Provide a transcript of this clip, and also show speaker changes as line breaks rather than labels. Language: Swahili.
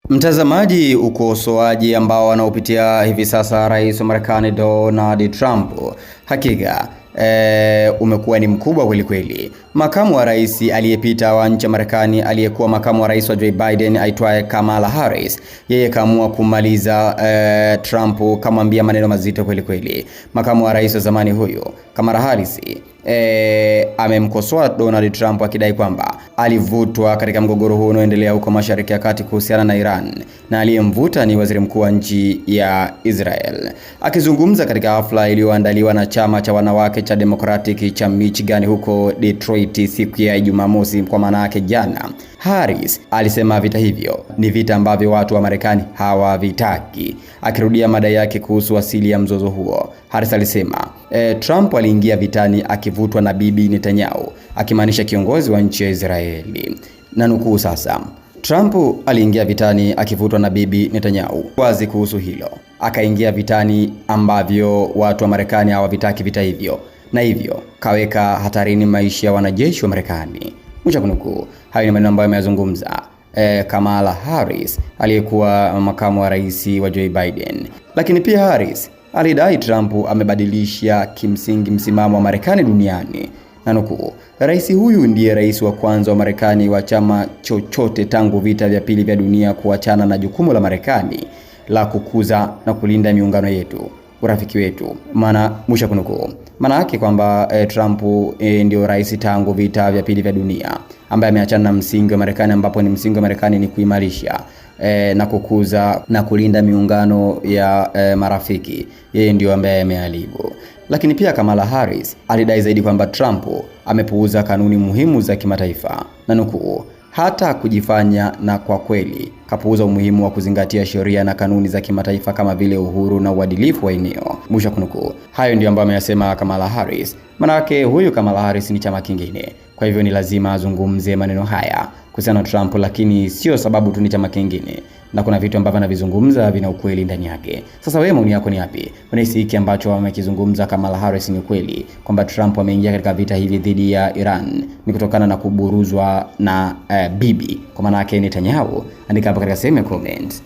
Mtazamaji, ukosoaji ambao wanaopitia hivi sasa rais wa Marekani Donald Trump hakika umekuwa ni mkubwa kweli kweli. Makamu wa rais aliyepita wa nchi ya Marekani, aliyekuwa makamu wa rais wa Joe Biden aitwaye Kamala Harris, yeye kaamua kumaliza Trump, kamwambia maneno mazito kweli kweli. Makamu wa rais wa zamani huyo Kamala Harris amemkosoa Donald Trump akidai kwamba alivutwa katika mgogoro huu unaoendelea huko Mashariki ya Kati kuhusiana na Iran, na aliyemvuta ni waziri mkuu wa nchi ya Israel. Akizungumza katika hafla iliyoandaliwa na chama cha wanawake cha Democratic cha Michigan huko Detroit siku ya Jumamosi, kwa maana yake jana, Harris alisema vita hivyo ni vita ambavyo watu wa Marekani hawavitaki. Akirudia madai yake kuhusu asili ya mzozo huo, Harris alisema Trump aliingia vitani akivutwa na Bibi Netanyahu, akimaanisha kiongozi wa nchi ya Israeli. Na nukuu sasa, Trump aliingia vitani akivutwa na Bibi Netanyahu. Wazi kuhusu hilo, akaingia vitani ambavyo watu wa Marekani hawavitaki vita hivyo, na hivyo kaweka hatarini maisha ya wanajeshi wa Marekani. Mwisho kunukuu. Hayo ni maneno ambayo ameyazungumza Kamala Harris, aliyekuwa makamu wa rais wa Joe Biden. Lakini pia Harris alidai Trump amebadilisha kimsingi msimamo wa Marekani duniani. Na nukuu, rais huyu ndiye rais wa kwanza wa Marekani wa chama chochote tangu vita vya pili vya dunia kuachana na jukumu la Marekani la kukuza na kulinda miungano yetu, urafiki wetu. Mwisho kunukuu. Maana yake kwamba Trump ndio rais tangu vita vya pili vya dunia ambaye ameachana na msingi wa Marekani, ambapo ni msingi wa Marekani ni kuimarisha na kukuza na kulinda miungano ya marafiki. Yeye ndio ambaye ameharibu. Lakini pia Kamala Harris alidai zaidi kwamba Trump amepuuza kanuni muhimu za kimataifa. Na nukuu, hata kujifanya na kwa kweli kapuuza umuhimu wa kuzingatia sheria na kanuni za kimataifa kama vile uhuru na uadilifu wa eneo. Mwisho kunukuu. Hayo ndio ambayo ameyasema Kamala Harris. Manake huyu Kamala Harris ni chama kingine, kwa hivyo ni lazima azungumze maneno haya kuhusiana na Trump, lakini sio sababu tu ni chama kingine, na kuna vitu ambavyo anavizungumza vina ukweli ndani yake. Sasa wewe, maoni yako ni yapi? Unahisi hiki ambacho amekizungumza Kamala Harris ni ukweli kwamba Trump ameingia katika vita hivi dhidi ya Iran ni kutokana na kuburuzwa na bibi kwa maana yake Netanyahu? Andika hapa katika sehemu ya comment.